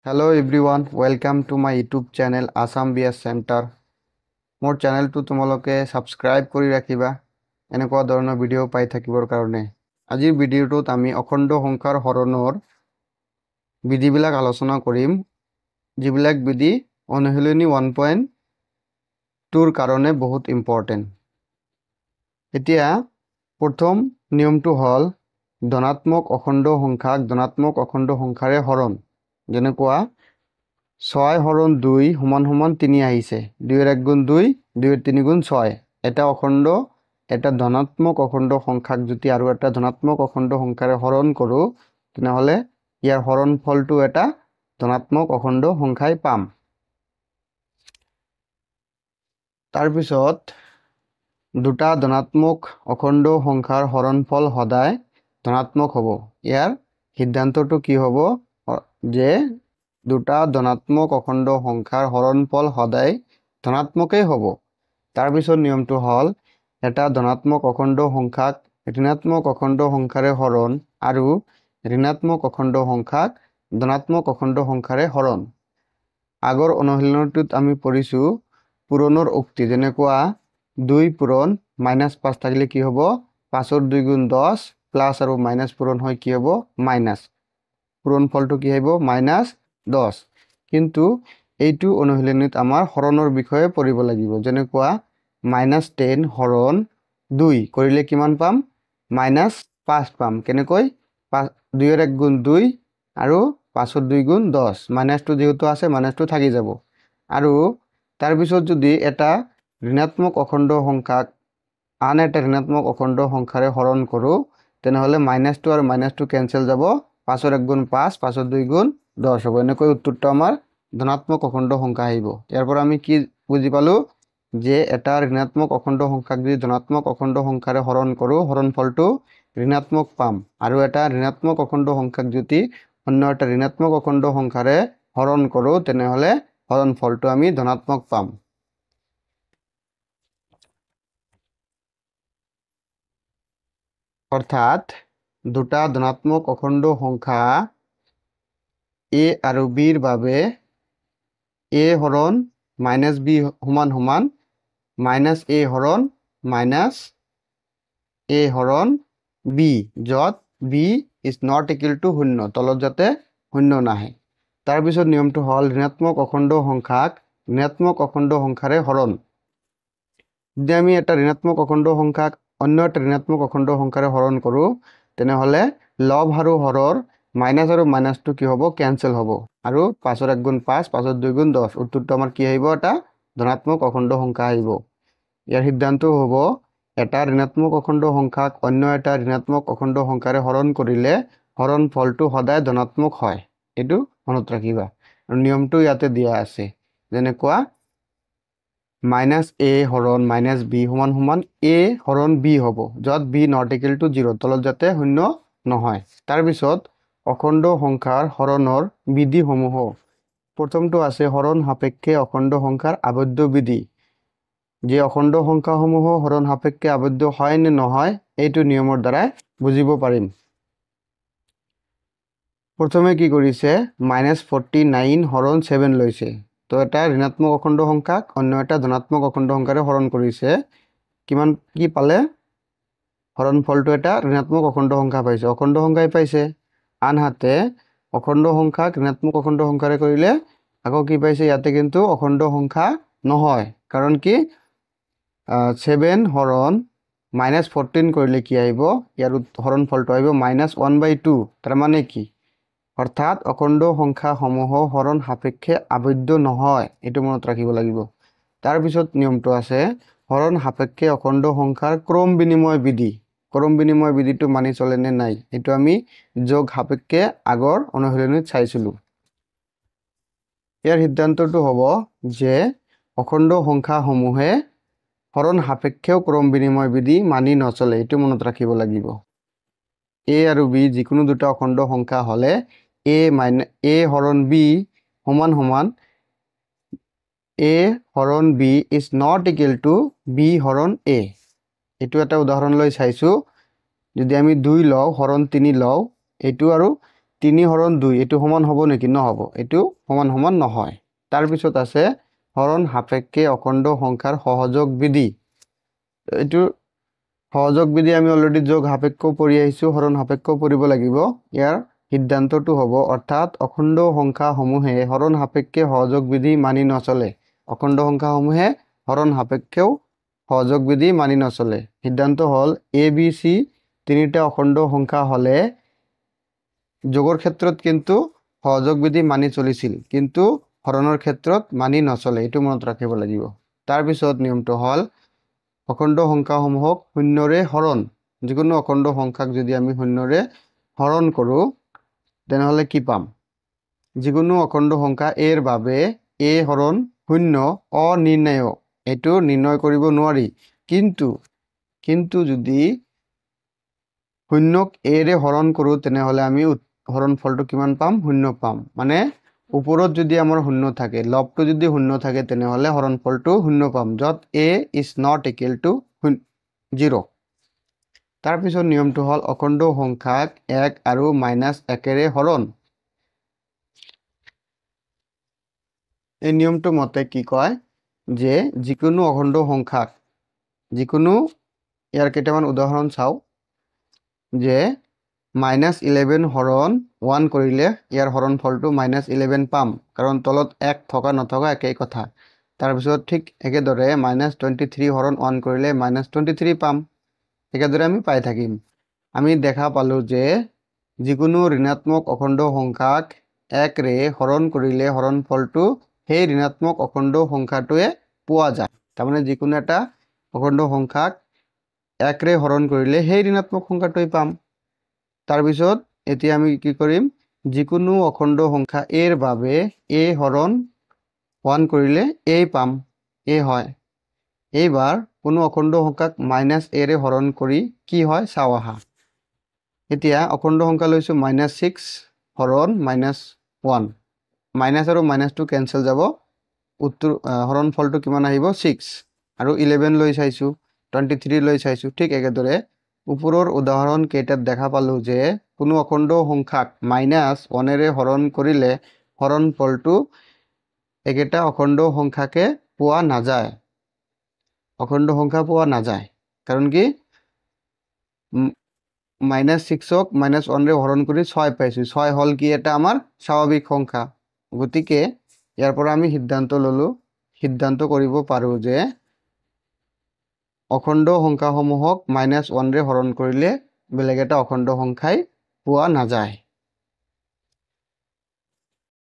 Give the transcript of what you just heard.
Hello everyone, welcome to my YouTube channel Assam BS Center. মোৰ চেনেলটো তোমালোকে subscribe কৰি ৰাখিবা এনেকুৱা ধৰণৰ ভিডিও পাই থাকিবৰ কাৰণে। আজিৰ ভিডিওটোত আমি অখণ্ড সংখ্যাৰ হৰণৰ বিধিবিলাক আলোচনা কৰিম, যিবিলাক বিধি অনুশীলনী 1.2ৰ কাৰণে বহুত ইম্পৰ্টেণ্ট। এতিয়া প্ৰথম নিয়মটো হ'ল ধনাত্মক অখণ্ড সংখ্যাক ধনাত্মক অখণ্ড সংখ্যাৰে হৰণ। যেনেকুৱা 6 হৰণ 2 সমান সমান 3 আহিছে। 2 এর 1 গুণ 2, 2 এর 3 গুণ 6। এটা অখণ্ড, এটা ধনাত্মক অখণ্ড সংখ্যাক যদি আৰু এটা ধনাত্মক অখণ্ড সংখ্যাৰে হৰণ কৰোঁ, তেনেহ'লে ইয়াৰ হৰণ ফলটো এটা ধনাত্মক অখণ্ড সংখ্যাই পাম। তাৰপিছত দুটা ধনাত্মক অখণ্ড সংখ্যাৰ হৰণফল সদায় ধনাত্মক হ'ব। ইয়াৰ সিদ্ধান্তটো কি হ'ব যে দুটা ধনাত্মক অখণ্ড সংখ্যাৰ হৰণফল সদায় ধনাত্মকেই হ'ব। তাৰপিছত নিয়মটো হ'ল এটা ধনাত্মক অখণ্ড সংখ্যাক ঋণাত্মক অখণ্ড সংখ্যাৰে হৰণ আৰু ঋণাত্মক অখণ্ড সংখ্যাক ধনাত্মক অখণ্ড সংখ্যাৰে হৰণ। আগৰ অনুশীলনটোত আমি পঢ়িছোঁ পূৰণৰ উক্তি, যেনেকুৱা 2 পূৰণ -5 থাকিলে কি হ'ব 5 ৰ 2 গুণ 10 প্লাছ আৰু মাইনাছ পূৰণ হয় কি হ'ব মাইনাছ। পূৰণ ফলটো কি আহিব -10। কিন্তু এইটো অনুশীলনীত আমাৰ হৰণৰ বিষয়ে পঢ়িব লাগিব। যেনেকুৱা -10 হৰণ 2 কৰিলে কিমান পাম -5 পাম। কেনেকৈ 2 এৰ 1 গুণ 2 আৰু 5 ৰ 2 গুণ 10, মাইনাছটো যেহেতু আছে মাইনাছটো থাকি যাব। আৰু তাৰপিছত যদি এটা ঋণাত্মক অখণ্ড সংখ্যাক আন এটা ঋণাত্মক অখণ্ড সংখ্যাৰে হৰণ কৰোঁ, তেনেহ'লে মাইনাছটো আৰু মাইনাছটো কেনচেল যাব। 5 ৰ 1 গুণ 5, 5 ৰ 2 গুণ 10 হ'ব। এনেকৈ উত্তৰটো আমাৰ ধনাত্মক অখণ্ড সংখ্যা আহিব। ইয়াৰ পৰা আমি কি বুজি পালোঁ যে এটা ঋণাত্মক অখণ্ড সংখ্যাক যদি ধনাত্মক অখণ্ড সংখ্যাৰে হৰণ কৰোঁ, হৰণ ফলটো ঋণাত্মক পাম। আৰু এটা ঋণাত্মক অখণ্ড সংখ্যাক যদি অন্য এটা ঋণাত্মক অখণ্ড সংখ্যাৰে হৰণ কৰোঁ, তেনেহ'লে হৰণ ফলটো আমি ধনাত্মক পাম। অৰ্থাৎ দুটা ধনাত্মক অখণ্ড সংখ্যা a আৰু b ৰ বাবে a হৰণ -b সমান সমান -a হৰণ -a হৰণ b, য'ত b is not equal to 0, তলত যাতে 0 নাহে। তাৰপিছত নিয়মটো হ'ল ঋণাত্মক অখণ্ড সংখ্যাক ঋণাত্মক অখণ্ড সংখ্যাৰে হৰণ। যদি আমি এটা ঋণাত্মক অখণ্ড সংখ্যাক অন্য এটা ঋণাত্মক অখণ্ড সংখ্যাৰে হৰণ কৰোঁ, তেনেহ'লে লব আৰু হৰৰ মাইনাছ আৰু মাইনাছটো কি হ'ব কেনচেল হ'ব। আৰু 5 ৰ 1 গুণ 5, 5 ৰ 2 গুণ 10, উত্তৰটো আমাৰ কি আহিব এটা ধনাত্মক অখণ্ড সংখ্যা আহিব। ইয়াৰ সিদ্ধান্ত হ'ব এটা ঋণাত্মক অখণ্ড সংখ্যাক অন্য এটা ঋণাত্মক অখণ্ড সংখ্যাৰে হৰণ কৰিলে হৰণ ফলটো সদায় ধনাত্মক হয়। এইটো মনত ৰাখিবা। আৰু নিয়মটো ইয়াতে দিয়া আছে, যেনেকুৱা -a হৰণ -b সমান সমান a হৰণ b হ'ব, য'ত b not equal to 0, তলত যাতে 0 নহয়। তাৰপিছত অখণ্ড সংখ্যাৰ হৰণৰ বিধিসমূহ। প্ৰথমটো আছে হৰণ সাপেক্ষে অখণ্ড সংখ্যাৰ আবদ্ধ বিধি। যে অখণ্ড সংখ্যাসমূহ হৰণ সাপেক্ষে আবদ্ধ হয় নে নহয়, এইটো নিয়মৰ দ্বাৰাই বুজিব পাৰিম। প্ৰথমে কি কৰিছে -49 হৰণ 7 লৈছে। তো এটা ঋণাত্মক অখণ্ড সংখ্যাক অন্য এটা ধনাত্মক অখণ্ড সংখ্যাৰে হৰণ কৰিছে। কিমান কি পালে হৰণ ফলটো এটা ঋণাত্মক অখণ্ড সংখ্যা পাইছে, অখণ্ড সংখ্যাই পাইছে। আনহাতে অখণ্ড সংখ্যাক ঋণাত্মক অখণ্ড সংখ্যাৰে কৰিলে আকৌ কি পাইছে, ইয়াতে কিন্তু অখণ্ড সংখ্যা নহয়। কাৰণ কি 7 হৰণ -14 কৰিলে কি আহিব, ইয়াৰ হৰণ ফলটো আহিব -1/2। তাৰমানে কি, অৰ্থাৎ অখণ্ড সংখ্যাসমূহ হৰণ সাপেক্ষে আবদ্ধ নহয়, এইটো মনত ৰাখিব লাগিব। তাৰপিছত নিয়মটো আছে হৰণ সাপেক্ষে অখণ্ড সংখ্যাৰ ক্ৰম বিনিময় বিধি। ক্ৰম বিনিময় বিধিটো মানি চলে নে নাই, এইটো আমি যোগ সাপেক্ষে আগৰ অনুশীলনীত চাইছিলোঁ। ইয়াৰ সিদ্ধান্তটো হ'ব যে অখণ্ড সংখ্যাসমূহে হৰণ সাপেক্ষেও ক্ৰম বিনিময় বিধি মানি নচলে, এইটো মনত ৰাখিব লাগিব। a আৰু b যিকোনো দুটা অখণ্ড সংখ্যা হ'লে a হৰণ b সমান সমান a হৰণ b is not equal to b হৰণ a। এইটো এটা উদাহৰণ লৈ চাইছোঁ। যদি আমি 2 লওঁ হৰণ 3 লওঁ, এইটো আৰু 3 হৰণ 2 এইটো সমান হ'ব নেকি নহ'ব এইটো সমান নহয় তাৰ পিছত আছে হৰণ সাপেক্ষে অখণ্ড সংখ্যাৰ সহযোগ বিধি এইটো সহযোগ বিধি আমি অলৰেডি যোগ সাপেক্ষ পঢ়ি আহিছো হৰণ সাপেক্ষ পঢ়িব লাগিব ইয়াৰ সিদ্ধান্তটো হ'ব অৰ্থাৎ অখণ্ড সংখ্যাসমূহে হৰণ সাপেক্ষে সহযোগ বিধি মানি নচলে অখণ্ড সংখ্যাসমূহে হৰণ সাপেক্ষেও সহযোগ বিধি মানি নচলে সিদ্ধান্ত হ'ল এ বি সি তিনিটা অখণ্ড সংখ্যা হলে যোগৰ ক্ষেত্ৰত কিন্তু সহযোগ বিধি মানি চলিছিল কিন্তু হৰণৰ ক্ষেত্ৰত মানি নচলে এইটো মনত ৰাখিব লাগিব তাৰ পিছত নিয়মটো হ'ল অখণ্ড সংখ্যাসমূহক শূন্যৰে হৰণ যিকোনো অখণ্ড সংখ্যাক যদি আমি শূন্যৰে হৰণ কৰো তেনেহলে কি পাম যিকোনো অখণ্ড সংখ্যা এৰ বাবে এ হৰণ শূন্য অনিৰ্ণয় এটো নিৰ্ণয় কৰিব নোৱাৰি কিন্তু যদি শূন্যক এৰে হৰণ কৰো তেনেহলে আমি হৰণ ফলটো কিমান পাম শূন্য পাম মানে ওপৰত যদি আমাৰ শূন্য থাকে লবটো যদি শূন্য থাকে তেনেহলে হৰণ ফলটো শূন্য পাম যত a is not equal to 0 তাৰ পিছত নিয়মটো হ'ল অখণ্ড সংখ্যাক 1 আৰু -1 ৰে হৰণ এই নিয়মটো মতে কি কয় যে যিকোনো অখণ্ড সংখ্যাক যিকোনো ইয়াৰ কেইটামান উদাহৰণ চাও যে -11 হৰণ 1 কৰিলে ইয়াৰ হৰণ ফলটো -11 পাম কাৰণ তলত 1 থকা নথকা একেই কথা তাৰ পিছত ঠিক একেদৰে -23 হৰণ 1 কৰিলে -23 পাম একেদৰে আমি পাই থাকিম আমি দেখা পালো যে যিকোনো ঋণাত্মক অখণ্ড সংখ্যাক 1 ৰে হৰণ কৰিলে হৰণ ফলটো সেই ঋণাত্মক অখণ্ড সংখ্যাটোৱে পোৱা যায় তাৰমানে যিকোনো এটা অখণ্ড সংখ্যাক 1 ৰে হৰণ কৰিলে সেই ঋণাত্মক সংখ্যাটোৱে পাম তাৰ পিছত এতিয়া আমি কি কৰিম যিকোনো অখণ্ড সংখ্যা এৰ বাবে a হৰণ 1 কৰিলে a পাম a হয় এইবাৰ কোনো অখণ্ড সংখ্যাক -a ৰে হৰণ কৰি কি হয় চাও আহা এতিয়া অখণ্ড সংখ্যা লৈছো -6 হৰণ -1 মাইনাস আৰু -2 কেনসেল যাব উত্তৰ হৰণ ফলটো কিমান আহিব 6 আৰু 11 লৈ চাইছো 23 লৈ চাইছো ঠিক একেদৰে ওপৰৰ উদাহৰণ কেইটাত দেখা পালো যে কোনো অখণ্ড সংখ্যাক -1 ৰে হৰণ কৰিলে হৰণ ফলটো একেটা অখণ্ড সংখ্যাকে পোৱা নাযায় অখণ্ড সংখ্যা পোৱা নাযায় কাৰণ কি -6ক -1 ৰে হৰণ কৰি 6 পাইছো 6 হল কি এটা আমাৰ স্বাভাৱিক সংখ্যা গতিকে ইয়াৰ পৰা আমি সিদ্ধান্ত ললো সিদ্ধান্ত কৰিব পাৰো যে অখণ্ড সংখ্যাসমূহক -1 ৰে হৰণ কৰিলে বেলেগ এটা অখণ্ড সংখ্যাই পোৱা নাযায়